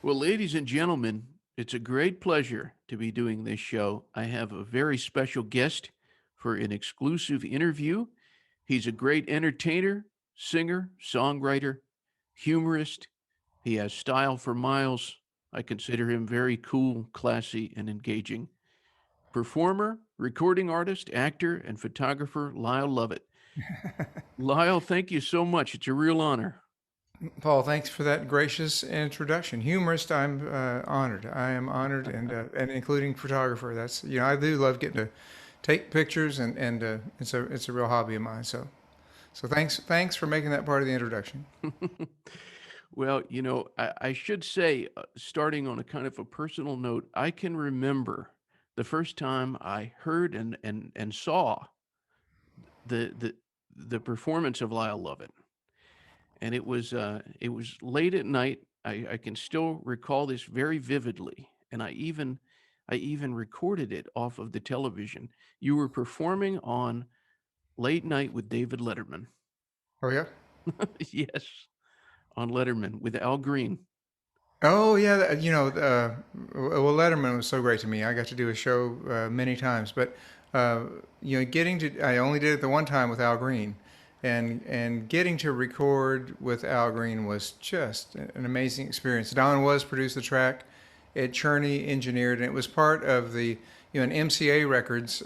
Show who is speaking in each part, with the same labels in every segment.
Speaker 1: Well, ladies and gentlemen, it's a great pleasure to be doing this show. I have a very special guest for an exclusive interview. He's a great entertainer, singer, songwriter, humorist. He has style for miles. I consider him very cool, classy, and engaging. Performer, recording artist, actor, and photographer Lyle Lovett. Lyle, thank you so much. It's a real honor.
Speaker 2: Paul, thanks for that gracious introduction. Humorist, I'm honored. I am honored, and including photographer. That's I do love getting to take pictures, and it's a real hobby of mine. So thanks for making that part of the introduction.
Speaker 1: Well, I should say, starting on a kind of a personal note, I can remember the first time I heard and saw the the the performance of Lyle Lovett, and it was late at night. I can still recall this very vividly, and I even recorded it off of the television. You were performing on Late Night with David Letterman.
Speaker 2: Oh yeah.
Speaker 1: Yes, on Letterman with Al Green.
Speaker 2: Oh yeah. Well, Letterman was so great to me. I got to do a show many times, but uh, getting to I only did it the one time with Al Green, and getting to record with Al Green was just an amazing experience. Don was produced the track, Ed Cherney engineered, and it was part of the an MCA Records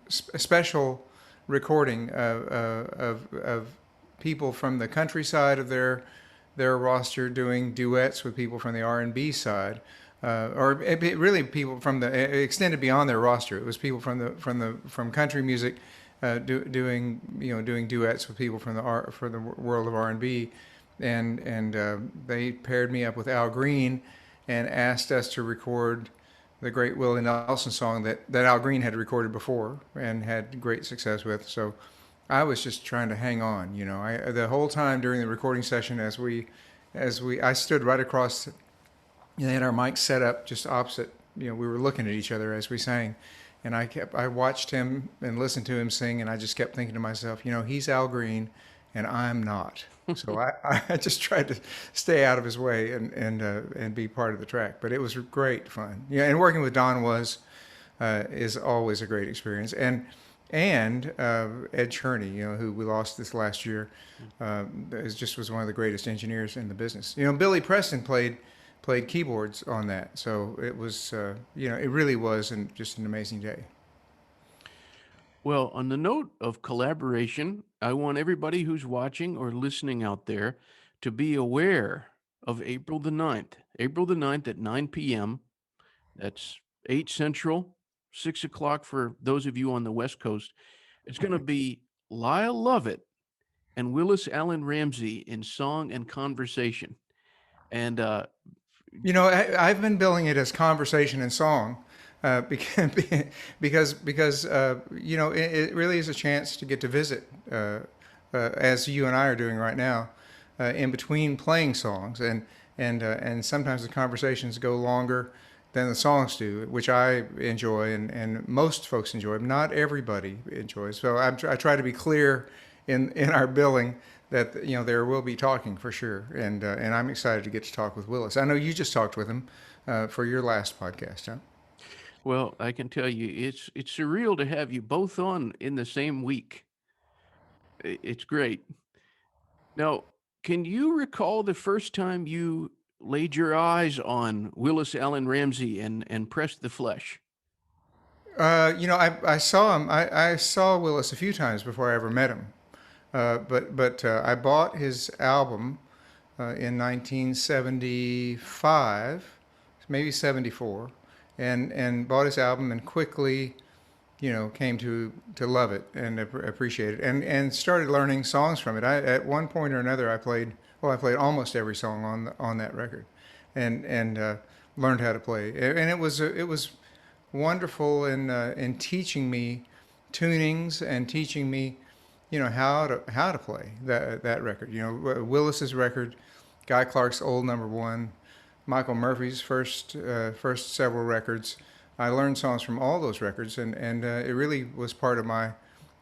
Speaker 2: special recording of people from the countryside of their roster doing duets with people from the R&B side, or really people from the it extended beyond their roster. It was people from country music doing doing duets with people from the world of R&B, and they paired me up with Al Green, and asked us to record the great Willie Nelson song that Al Green had recorded before and had great success with. So I was just trying to hang on. The whole time during the recording session, I stood right across. They had our mics set up just opposite. We were looking at each other as we sang, and I watched him and listened to him sing, and I just kept thinking to myself, he's Al Green, and I'm not. So I just tried to stay out of his way and be part of the track. But it was great fun. And working with Don is always a great experience. And Ed Cherney, who we lost this last year, was one of the greatest engineers in the business. Billy Preston played keyboards on that, so it was it really was just an amazing day.
Speaker 1: Well, on the note of collaboration, I want everybody who's watching or listening out there to be aware of April the 9th. April the 9th at 9 p.m. That's 8 Central, 6 o'clock for those of you on the West Coast. It's going to be Lyle Lovett and Willis Alan Ramsey in song and conversation. And
Speaker 2: I've been billing it as conversation and song, because it really is a chance to get to visit, as you and I are doing right now, in between playing songs, and sometimes the conversations go longer than the songs do, which I enjoy, and most folks enjoy. Not everybody enjoys. So I try to be clear in our billing that there will be talking for sure, and I'm excited to get to talk with Willis. I know you just talked with him for your last podcast, huh?
Speaker 1: well, I can tell you, it's surreal to have you both on in the same week. It's great. Now, can you recall the first time you laid your eyes on Willis Allen Ramsey and pressed the flesh?
Speaker 2: I saw him. I saw Willis a few times before I ever met him. But I bought his album in 1975, maybe 74, and bought his album and quickly, came to love it and appreciate it, and started learning songs from it. At one point or another, I played almost every song on that record, and learned how to play. And it was wonderful in teaching me tunings and teaching me how to play that record. Willis's record, Guy Clark's Old Number One, Michael Murphy's first several records. I learned songs from all those records, and it really was part of my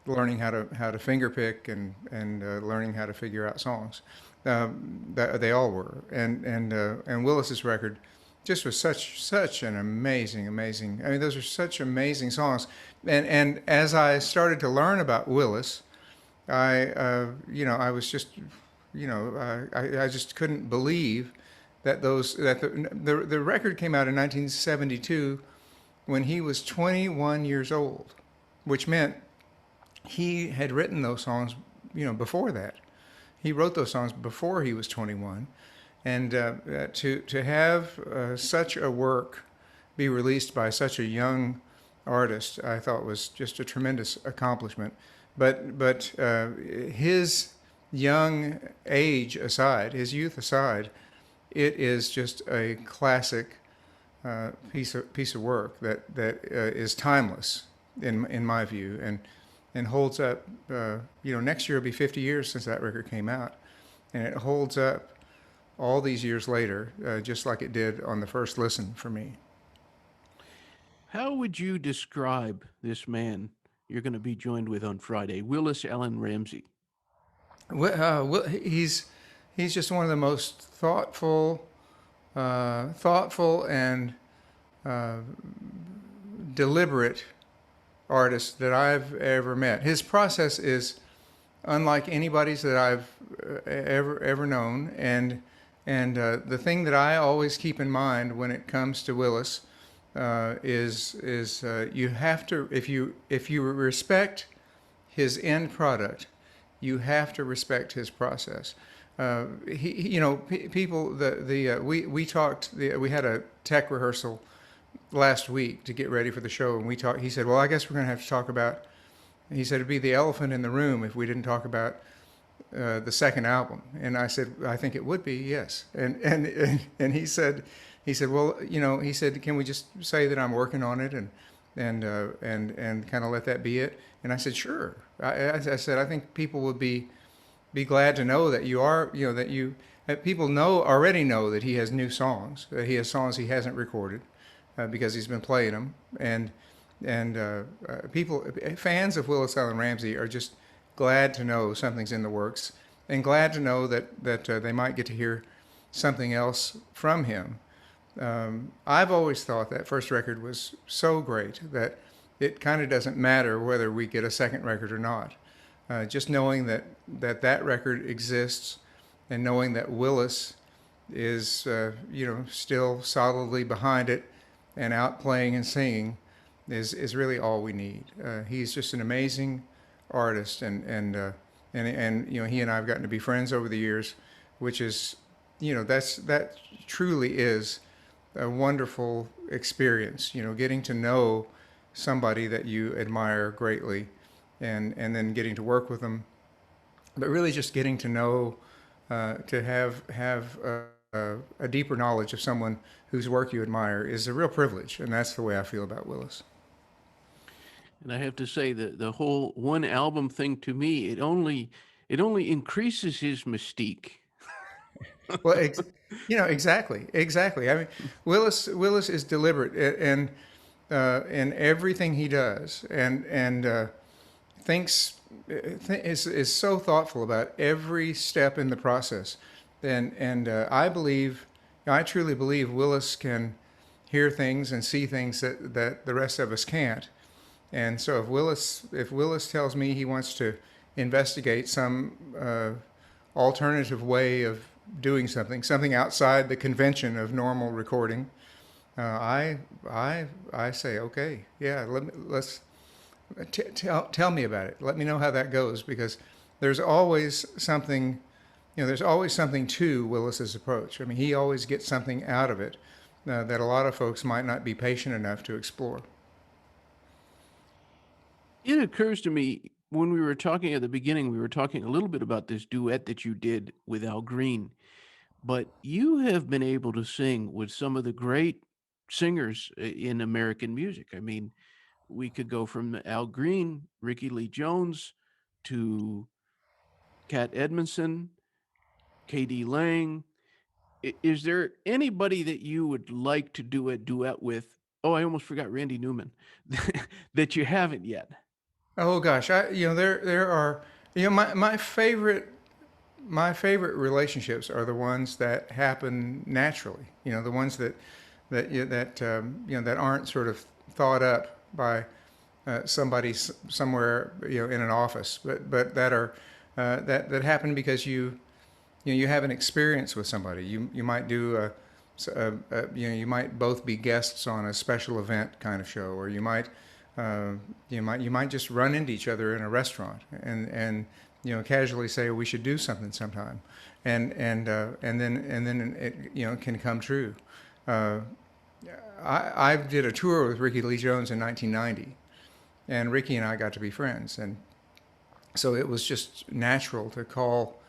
Speaker 2: learning how to finger pick and learning how to figure out songs. They all were, and Willis's record just was such an amazing. I mean, those are such amazing songs. And as I started to learn about Willis, I was just, I just couldn't believe that the record came out in 1972 when he was 21 years old, which meant he had written those songs, before that. He wrote those songs before he was 21, and to have such a work be released by such a young artist, I thought was just a tremendous accomplishment. But his young age aside, his youth aside, it is just a classic piece of work that is timeless in my view, and holds up. Next year will be 50 years since that record came out, and it holds up all these years later, just like it did on the first listen for me.
Speaker 1: How would you describe this man you're going to be joined with on Friday, Willis Alan Ramsey?
Speaker 2: He's just one of the most thoughtful and uh, deliberate artists that I've ever met. His process is unlike anybody's that I've ever known, and the thing that I always keep in mind when it comes to Willis is you have to, if you respect his end product, you have to respect his process. People, we talked. We had a tech rehearsal last week to get ready for the show, and we talked. He said, "Well, I guess we're going to have to talk about." He said it'd be the elephant in the room if we didn't talk about the second album. And I said, "I think it would be, yes." And he said, "Well, he said, can we just say that I'm working on it and kind of let that be it?" And I said, "Sure." I said, "I think people would be glad to know that you are, that people already know that he has new songs, that he has songs he hasn't recorded because he's been playing them, and fans of Willis Alan Ramsey are just glad to know something's in the works, and glad to know that they might get to hear something else from him. I've always thought that first record was so great that it kind of doesn't matter whether we get a second record or not. Just knowing that record exists, and knowing that Willis is still solidly behind it and out playing and singing is really all we need. He's just an amazing artist, and he and I have gotten to be friends over the years, which is that truly is a wonderful experience. Getting to know somebody that you admire greatly, and then getting to work with them, but really just getting to know, to have a deeper knowledge of someone whose work you admire is a real privilege, and that's the way I feel about Willis.
Speaker 1: And I have to say that the whole one album thing to me, it only increases his mystique.
Speaker 2: Well, exactly. I mean, Willis is deliberate in everything he does, and thinks is so thoughtful about every step in the process, and I truly believe Willis can hear things and see things that the rest of us can't. And so if Willis tells me he wants to investigate some alternative way of doing something outside the convention of normal recording, I say, okay, yeah, let's tell me about it. Let me know how that goes, because there's always something, there's always something to Willis's approach. I mean, he always gets something out of it that a lot of folks might not be patient enough to explore.
Speaker 1: It occurs to me when we were talking at the beginning, we were talking a little bit about this duet that you did with Al Green, but you have been able to sing with some of the great singers in American music. I mean, we could go from Al Green, Ricky Lee Jones, to Cat Edmondson, K.D. Lang. Is there anybody that you would like to do a duet with? Oh, I almost forgot Randy Newman that you haven't yet.
Speaker 2: Oh gosh, there are, my favorite my favorite relationships are the ones that happen naturally. The ones that aren't sort of thought up by somebody somewhere in an office, but that are that happen because you have an experience with somebody. You might do you might both be guests on a special event kind of show, or you might just run into each other in a restaurant and casually say we should do something sometime, and then it can come true. Uh, I did a tour with Ricky Lee Jones in 1990, and Ricky and I got to be friends, and so it was just natural to call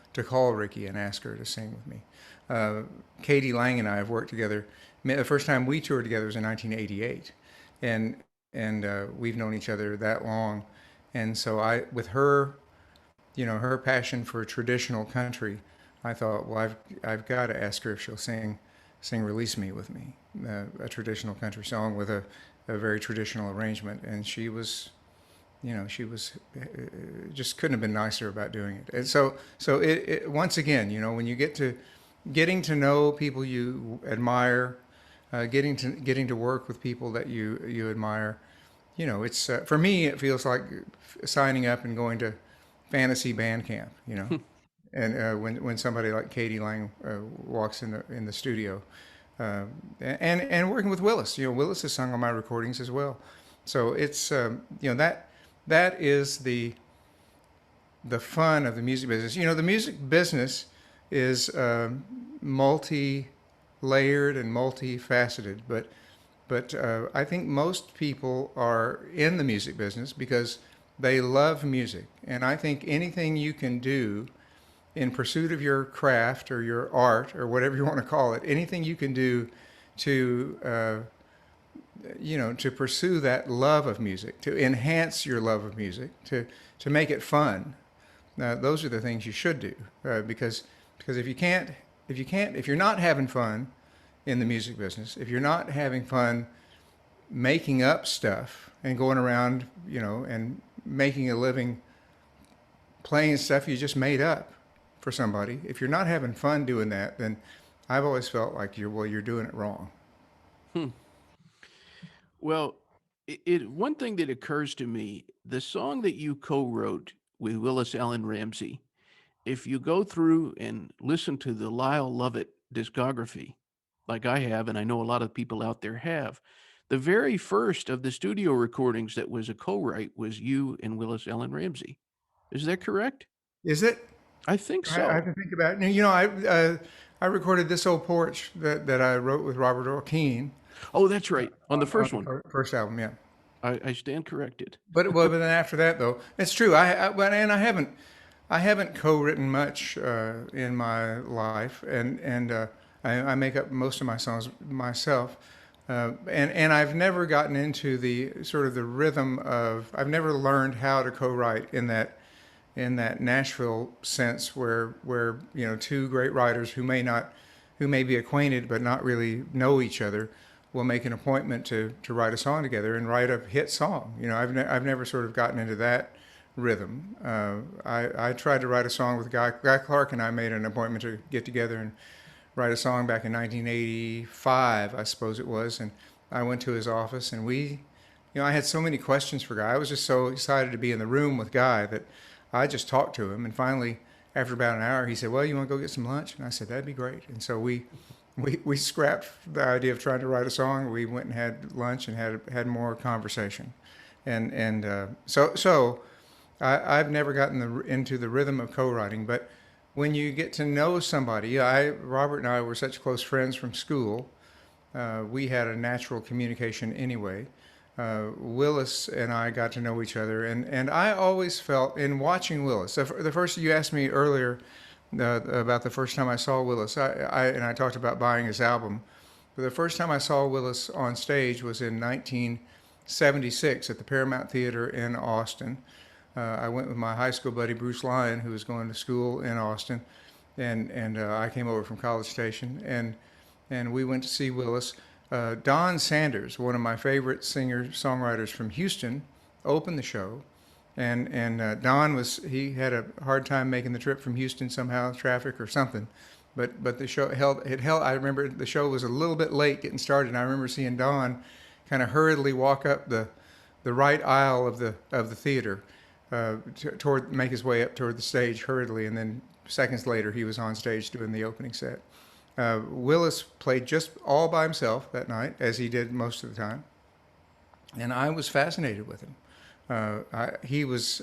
Speaker 2: Ricky and ask her to sing with me. Uh, Katie Lang and I have worked together. The first time we toured together was in 1988, and we've known each other that long. And so with her, her passion for traditional country, I thought, well, I've got to ask her if she'll sing "Release Me" with me, a traditional country song with a very traditional arrangement. And she was just couldn't have been nicer about doing it. And so it once again, when you getting to know people you admire, getting to work with people that you admire, it's for me it feels like signing up and going to fantasy band camp, and when somebody like Katie Lang walks in the studio, uh, and working with Willis, Willis has sung on my recordings as well, so it's that is the fun of the music business. The music business is multi-layered and multifaceted, but I think most people are in the music business because they love music, and I think anything you can do in pursuit of your craft or your art or whatever you want to call it, anything you can do to to pursue that love of music, to enhance your love of music, to make it fun. Those are the things you should do, because if you're not having fun in the music business, if you're not having fun making up stuff and going around, and making a living playing stuff you just made up for somebody, if you're not having fun doing that, then I've always felt like you're doing it wrong.
Speaker 1: Hmm. Well, one thing that occurs to me, the song that you co-wrote with Willis Alan Ramsey, if you go through and listen to the Lyle Lovett discography, like I have, and I know a lot of people out there have, the very first of the studio recordings that was a co-write was you and Willis Alan Ramsey. Is that correct?
Speaker 2: Is it?
Speaker 1: I think
Speaker 2: I have
Speaker 1: so.
Speaker 2: to think about it. I recorded "This Old Porch" that I wrote with Robert Earl Keen
Speaker 1: Oh, that's right. On the
Speaker 2: on
Speaker 1: first
Speaker 2: the
Speaker 1: one,
Speaker 2: first album. Yeah.
Speaker 1: I stand corrected.
Speaker 2: But then after that, though, it's true. And I haven't co-written much in my life, and I make up most of my songs myself. And I've never gotten into the sort of the rhythm of. I've never learned how to co-write in that Nashville sense, where two great writers who may be acquainted but not really know each other will make an appointment to write a song together and write a hit song. I've never sort of gotten into that rhythm. I tried to write a song with Guy Clark, and I made an appointment to get together and write a song back in 1985, I suppose it was, and I went to his office, and I had so many questions for Guy. I was just so excited to be in the room with Guy that I just talked to him, and finally, after about an hour, he said, "Well, you want to go get some lunch?" And I said, "That'd be great." And so we scrapped the idea of trying to write a song. We went and had lunch and had more conversation, and so I've never gotten into the rhythm of co-writing, but when you get to know somebody, Robert and I were such close friends from school. We had a natural communication anyway. Willis and I got to know each other, and I always felt in watching Willis. The first you asked me earlier about the first time I saw Willis, I talked about buying his album. But the first time I saw Willis on stage was in 1976 at the Paramount Theater in Austin. I went with my high school buddy Bruce Lyon, who was going to school in Austin, and I came over from College Station, and we went to see Willis. Don Sanders, one of my favorite singer-songwriters from Houston, opened the show, and Don he had a hard time making the trip from Houston somehow, traffic or something. But the show held. I remember the show was a little bit late getting started, and I remember seeing Don kind of hurriedly walk up the right aisle of the theater, toward make his way up toward the stage hurriedly, and then seconds later he was on stage doing the opening set. Willis played just all by himself that night, as he did most of the time, and I was fascinated with him. He was,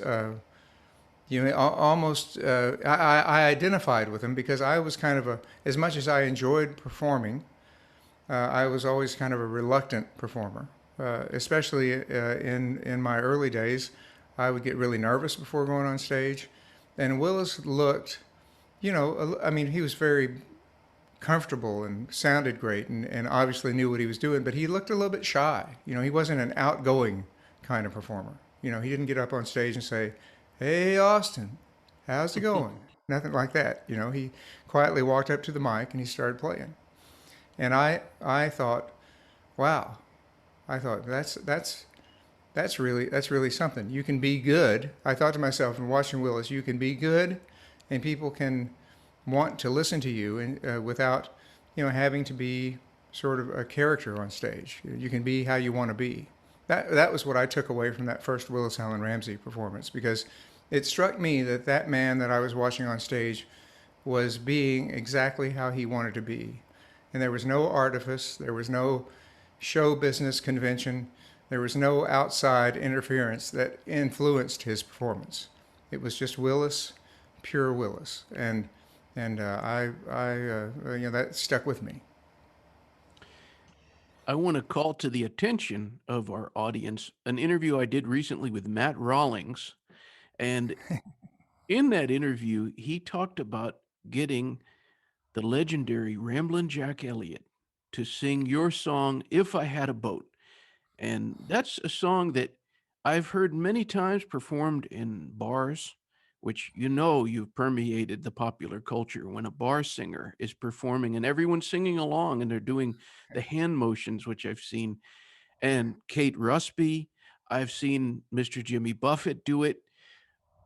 Speaker 2: almost. I identified with him because I was kind of as much as I enjoyed performing, I was always kind of a reluctant performer, especially in my early days. I would get really nervous before going on stage, and Willis looked, I mean, he was very comfortable and sounded great and obviously knew what he was doing, but he looked a little bit shy. He wasn't an outgoing kind of performer. He didn't get up on stage and say, "Hey, Austin, how's it going?" Nothing like that. He quietly walked up to the mic and he started playing. And I thought, wow, I thought that's really something. You can be good. I thought to myself in watching Willis, you can be good, and people can want to listen to you, and without having to be sort of a character on stage. You can be how you want to be. That was what I took away from that first Willis Alan Ramsey performance, because it struck me that that man that I was watching on stage was being exactly how he wanted to be. And there was no artifice, there was no show business convention, there was no outside interference that influenced his performance. It was just Willis, pure Willis, and that stuck with me.
Speaker 1: I want to call to the attention of our audience an interview I did recently with Matt Rawlings. And in that interview, he talked about getting the legendary Ramblin' Jack Elliott to sing your song, If I Had a Boat. And that's a song that I've heard many times performed in bars, which you've permeated the popular culture when a bar singer is performing and everyone's singing along and they're doing the hand motions, which I've seen. And Kate Rusby, I've seen Mr. Jimmy Buffett do it.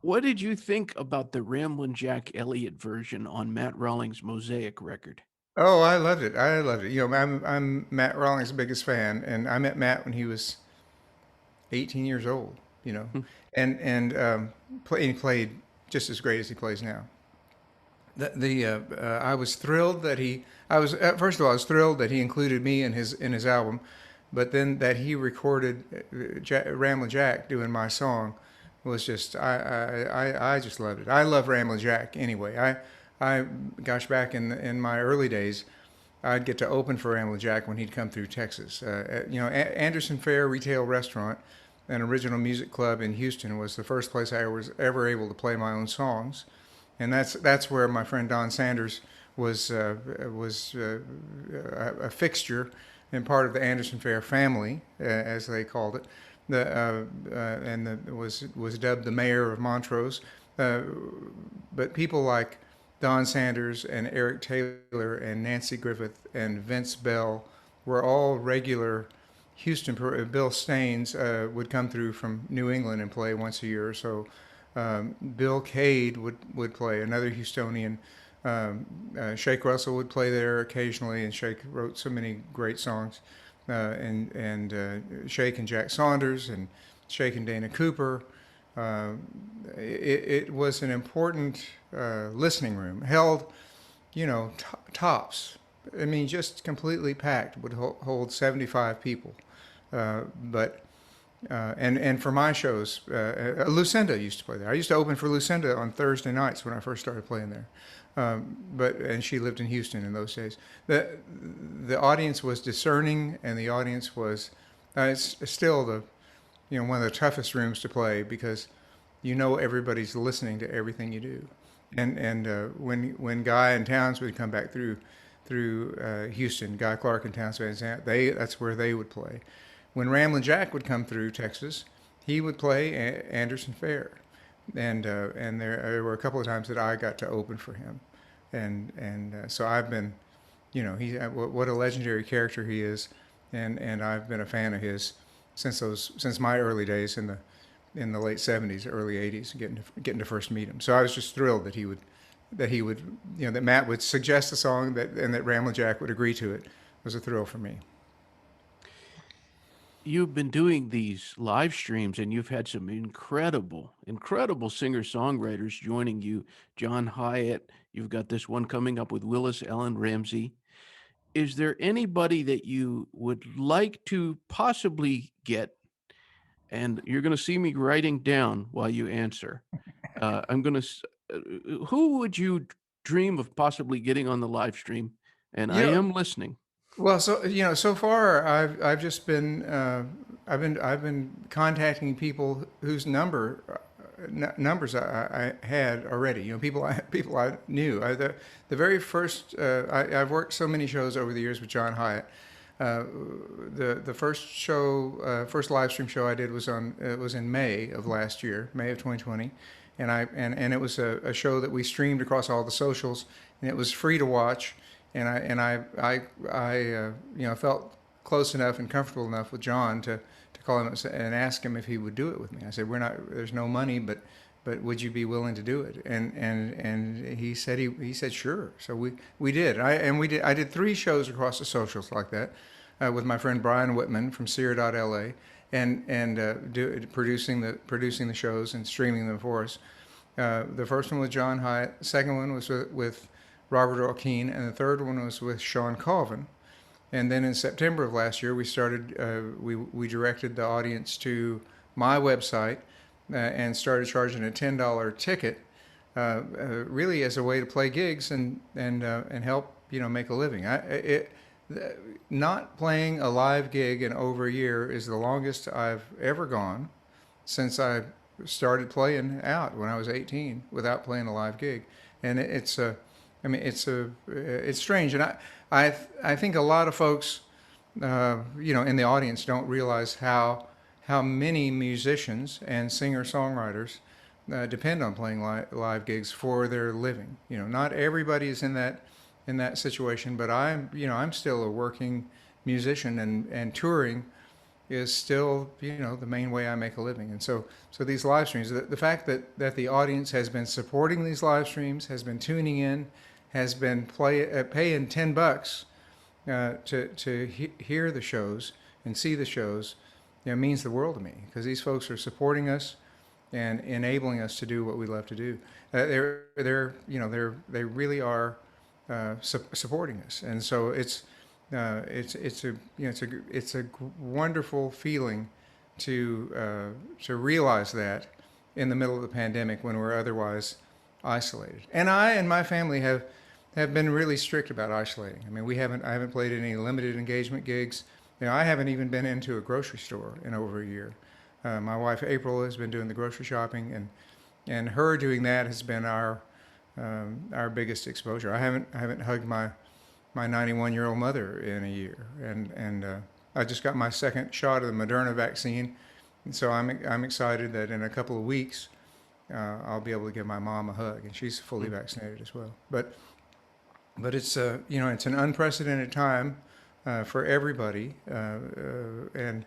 Speaker 1: What did you think about the Ramblin' Jack Elliott version on Matt Rawlings' Mosaic record?
Speaker 2: Oh, I loved it. I loved it. I'm Matt Rawlings' biggest fan, and I met Matt when he was 18 years old. You know,
Speaker 1: Hmm.
Speaker 2: he played just as great as he plays now. I was thrilled that he. I was first of all, I was thrilled that he included me in his album, but then that he recorded Ramblin' Jack doing my song was just I just loved it. I love Ramblin' Jack anyway. Gosh, back in my early days, I'd get to open for Ramblin' Jack when he'd come through Texas. Anderson Fair Retail Restaurant, an original music club in Houston, was the first place I was ever able to play my own songs, and that's where my friend Don Sanders was a fixture and part of the Anderson Fair family, as they called it. Was dubbed the mayor of Montrose. But people like Don Sanders and Eric Taylor and Nancy Griffith and Vince Bell were all regular Houston. Bill Staines would come through from New England and play once a year or so. Bill Cade would play, another Houstonian. Shake Russell would play there occasionally, and Shake wrote so many great songs. Shake and Jack Saunders and Shake and Dana Cooper. It was an important listening room. Held, tops. I mean, just completely packed. Would hold 75 people. And for my shows, Lucinda used to play there. I used to open for Lucinda on Thursday nights when I first started playing there. And she lived in Houston in those days. The audience was discerning, and the audience was it's still one of the toughest rooms to play, because everybody's listening to everything you do. And when Guy and Towns would come back through Houston, Guy Clark and Towns Van Zandt, that's where they would play. When Ramblin' Jack would come through Texas, he would play Anderson Fair, and there were a couple of times that I got to open for him, so I've been, what a legendary character he is, and I've been a fan of his since my early days in in the late '70s, early '80s, getting to first meet him. So I was just thrilled that he would, that Matt would suggest a song and that Ramblin' Jack would agree to it. It was a thrill for me.
Speaker 1: You've been doing these live streams and you've had some incredible singer-songwriters joining you. John Hyatt, you've got this one coming up with Willis Alan Ramsey. Is there anybody that you would like to possibly get? And you're going to see me writing down while you answer. I'm going to, who would you dream of possibly getting on the live stream? And I
Speaker 2: You know,
Speaker 1: am listening.
Speaker 2: well, so far I've just been I've been contacting people whose numbers I had already. People I knew. The very first I've worked so many shows over the years with John Hyatt. Uh, the first live stream show I did was it was in May of last year, May of 2020, and it was a show that we streamed across all the socials, and it was free to watch, and I felt close enough and comfortable enough with John to call him and ask him if he would do it with me. I said, there's no money, but would you be willing to do it? And he said sure. So we did. I did 3 shows across the socials like that, with my friend Brian Whitman from Sear.la, producing the shows and streaming them for us. The first one with John Hyatt. The second one was with Robert Earl Keen, and the third one was with Sean Colvin. And then in September of last year, we started. We directed the audience to my website, and started charging a $10 ticket, really as a way to play gigs and help make a living. Not playing a live gig in over a year is the longest I've ever gone since I started playing out when I was 18 without playing a live gig, and it's strange, and I think a lot of folks, in the audience don't realize how many musicians and singer-songwriters depend on playing live gigs for their living. Not everybody is in that situation, but I'm still a working musician, and touring is still the main way I make a living. And so these live streams, the fact that the audience has been supporting these live streams, has been tuning in, has been paying $10 to hear the shows and see the shows, means the world to me, because these folks are supporting us and enabling us to do what we love to do. They really are supporting us, and so it's a wonderful feeling to realize that in the middle of the pandemic when we're otherwise isolated. And I and my family have been really strict about isolating. I mean, I haven't played any limited engagement gigs. I haven't even been into a grocery store in over a year. My wife April has been doing the grocery shopping, and her doing that has been our biggest exposure. I haven't hugged my 91-year-old mother in a year, and I just got my second shot of the Moderna vaccine, and so I'm excited that in a couple of weeks I'll be able to give my mom a hug, and she's fully vaccinated as well. But it's it's an unprecedented time for everybody, and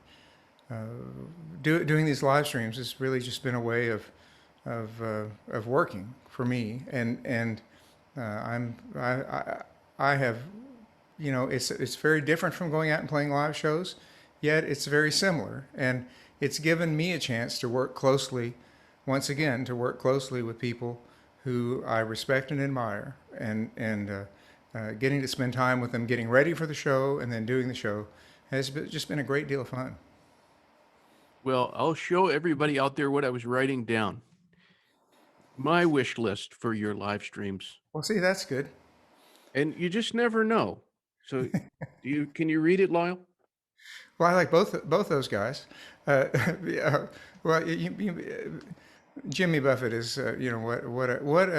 Speaker 2: doing these live streams has really just been a way of working for me, and I have, it's very different from going out and playing live shows, yet it's very similar, and it's given me a chance to work closely, once again, with people who I respect and admire, and getting to spend time with them, getting ready for the show, and then doing the show has just been a great deal of fun.
Speaker 1: Well, I'll show everybody out there what I was writing down. My wish list for your live streams.
Speaker 2: Well, see, that's good.
Speaker 1: And you just never know. So can you read it, Lyle?
Speaker 2: Well, I like both those guys. Yeah, well, Jimmy Buffett is, what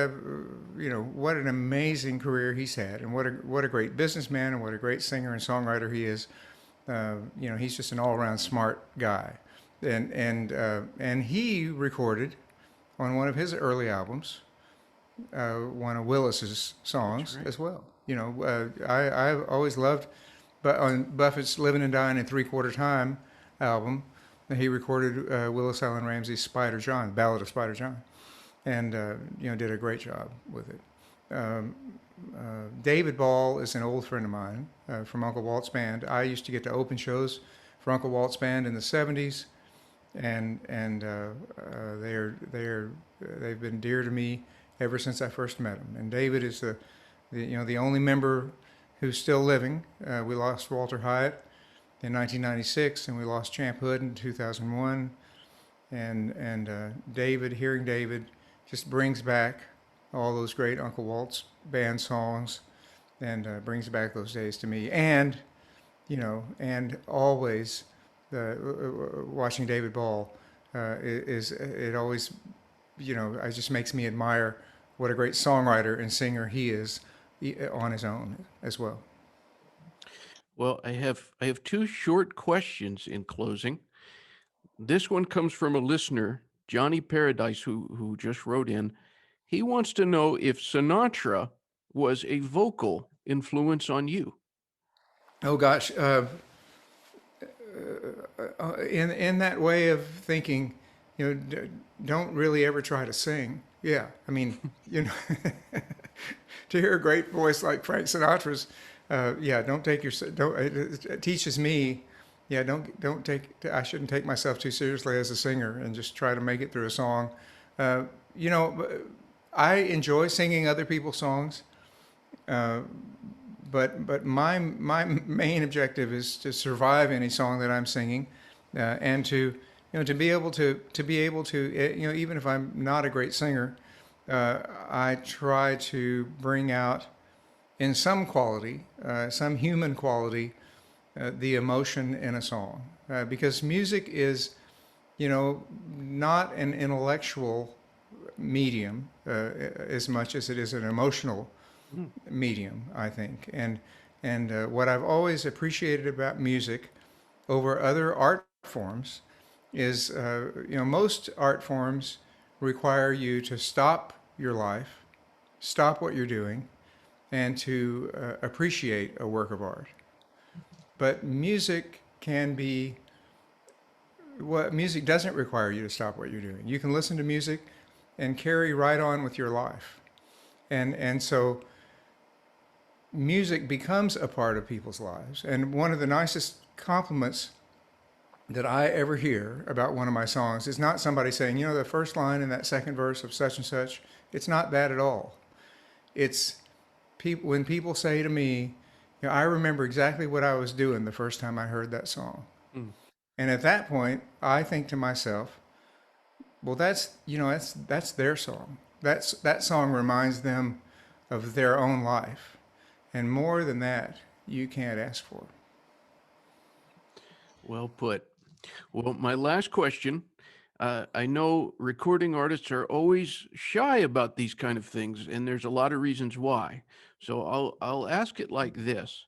Speaker 2: an amazing career he's had, and what a great businessman, and what a great singer and songwriter he is. He's just an all-around smart guy, and he recorded on one of his early albums one of Willis's songs as well. I've always loved, but on Buffett's "Living and Dying in Three-Quarter Time" album, He recorded Willis Alan Ramsey's Spider John, Ballad of Spider John, and did a great job with it. Um, David Ball is an old friend of mine from Uncle Walt's band. I used to get to open shows for Uncle Walt's band in the '70s, and they've been dear to me ever since I first met them. And David is the only member who's still living. We lost Walter Hyatt in 1996, and we lost Champ Hood in 2001. Hearing David just brings back all those great Uncle Walt's band songs, and brings back those days to me. And always watching David Ball is it always, it just makes me admire what a great songwriter and singer he is on his own as well.
Speaker 1: Well, I have two short questions in closing. This one comes from a listener, Johnny Paradise, who just wrote in. He wants to know if Sinatra was a vocal influence on you.
Speaker 2: Oh gosh, in that way of thinking, don't really ever try to sing. Yeah, I mean, to hear a great voice like Frank Sinatra's, yeah, don't take your don't. It teaches me, yeah, don't take. I shouldn't take myself too seriously as a singer and just try to make it through a song. Uh, you know, I enjoy singing other people's songs, uh, but my main objective is to survive any song that I'm singing, and to be able to even if I'm not a great singer, I try to bring out in some quality, some human quality, the emotion in a song, because music is, not an intellectual medium as much as it is an emotional
Speaker 1: Mm.
Speaker 2: medium, I think. And what I've always appreciated about music over other art forms is, most art forms require you to stop your life, stop what you're doing, and to appreciate a work of art. But music doesn't require you to stop what you're doing. You can listen to music and carry right on with your life. And so music becomes a part of people's lives. And one of the nicest compliments that I ever hear about one of my songs is not somebody saying, the first line in that second verse of such and such. It's not that at all. It's when people say to me, I remember exactly what I was doing the first time I heard that song.
Speaker 1: Mm.
Speaker 2: And at that point, I think to myself, well, that's their song. That song reminds them of their own life. And more than that, you can't ask for.
Speaker 1: Well put. Well, my last question. I know recording artists are always shy about these kind of things, and there's a lot of reasons why. So I'll ask it like this: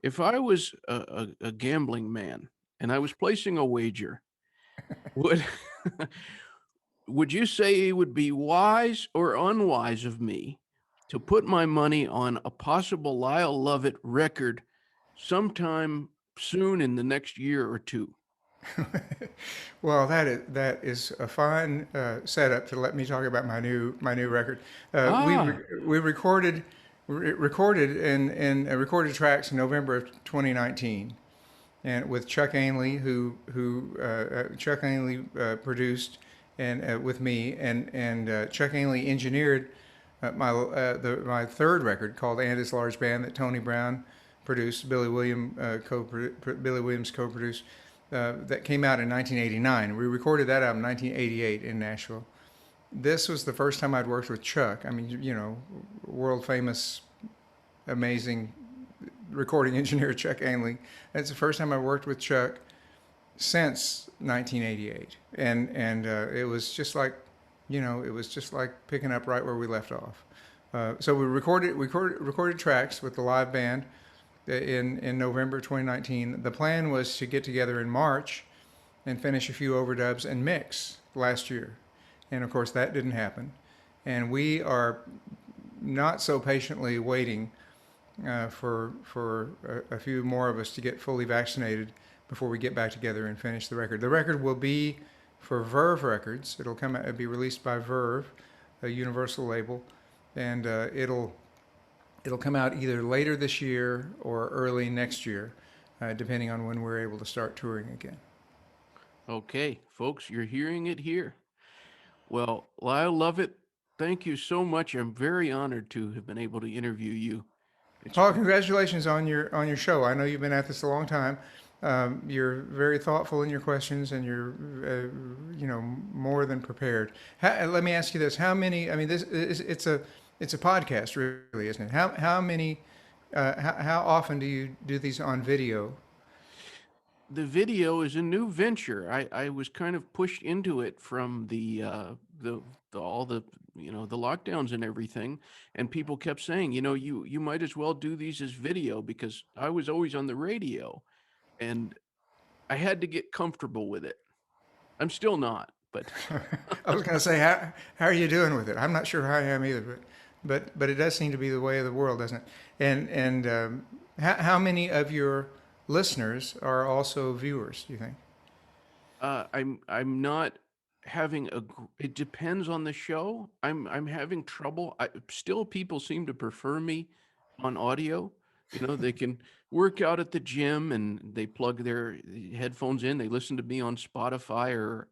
Speaker 1: if I was a gambling man and I was placing a wager, would would you say it would be wise or unwise of me to put my money on a possible Lyle Lovett record sometime soon in the next year or two?
Speaker 2: Well, that is a fine setup to let me talk about my new record.
Speaker 1: Ah,
Speaker 2: We recorded and recorded tracks in November of 2019, and with Chuck Ainley, who Chuck Ainley produced, and with me, and Chuck Ainley engineered my third record called "And His Large Band" that Tony Brown produced, Billy Williams co-produced, that came out in 1989. We recorded that out in 1988 in Nashville. This was the first time I'd worked with Chuck. I mean, world famous, amazing recording engineer Chuck Ainley. It's the first time I worked with Chuck since 1988, and it was just like, picking up right where we left off. So we recorded tracks with the live band in November 2019. The plan was to get together in March and finish a few overdubs and mix last year, and of course that didn't happen. And we are not so patiently waiting for a few more of us to get fully vaccinated before we get back together and finish the record. The record will be for Verve Records. It'll come out, it'll be released by Verve, a Universal label, and it'll come out either later this year or early next year, depending on when we're able to start touring again.
Speaker 1: Okay, folks, you're hearing it here. Well, Lyle Lovett, thank you so much. I'm very honored to have been able to interview you. It's
Speaker 2: Paul, congratulations on your show. I know you've been at this a long time. You're very thoughtful in your questions, and you're more than prepared. Let me ask you this: how many? I mean, this is it's a podcast, really, isn't it? How many? How often do you do these on video?
Speaker 1: the video is a new venture. I was kind of pushed into it from the all the the lockdowns and everything, and people kept saying, you might as well do these as video because I was always on the radio, and I had to get comfortable with it. I'm still not, but
Speaker 2: I was going to say, how are you doing with it? I'm not sure how I am either, but it does seem to be the way of the world, doesn't it? And how many of your listeners are also viewers, do you think?
Speaker 1: I'm not having it depends on the show. I'm having trouble. Still people seem to prefer me on audio. They can work out at the gym and they plug their headphones in. They listen to me on Spotify or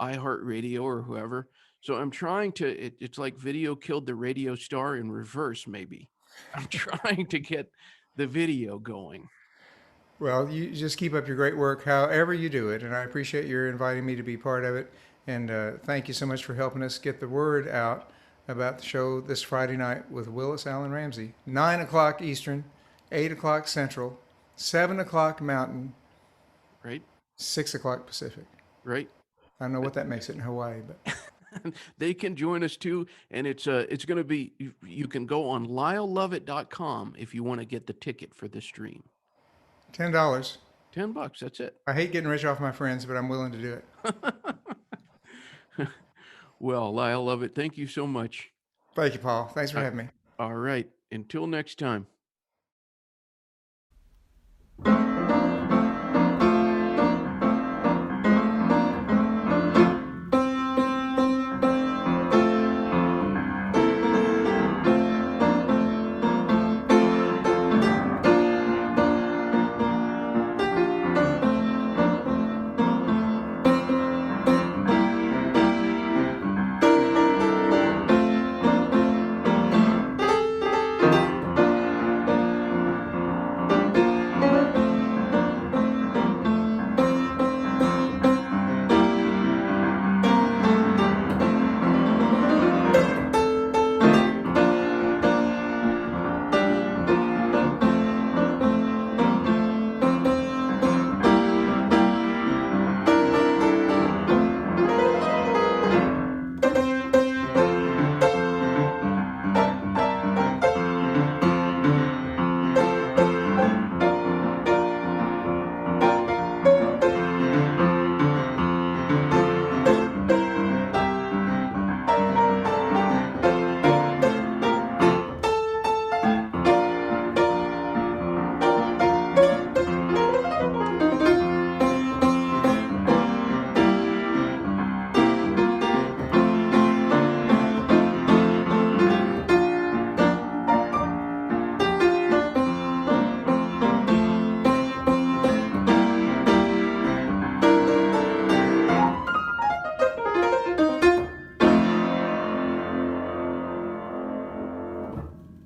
Speaker 1: iHeartRadio or whoever. So I'm trying to it's like video killed the radio star in reverse maybe. I'm trying to get the video going.
Speaker 2: Well, you just keep up your great work, however you do it, and I appreciate your inviting me to be part of it. And thank you so much for helping us get the word out about the show this Friday night with Willis Alan Ramsey, 9 o'clock Eastern, 8 o'clock Central, 7 o'clock Mountain,
Speaker 1: Right?
Speaker 2: 6 o'clock Pacific.
Speaker 1: Right?
Speaker 2: I don't know what that makes it in Hawaii, but
Speaker 1: They can join us too, and it's going to be you can go on lylelovett.com if you want to get the ticket for the stream.
Speaker 2: $10.
Speaker 1: $10, that's it.
Speaker 2: I hate getting rich off my friends, but I'm willing to do it.
Speaker 1: Well, Lyle Lovett, thank you so much.
Speaker 2: Thank you, Paul. Thanks for
Speaker 1: Uh,
Speaker 2: having me.
Speaker 1: all right, until next time.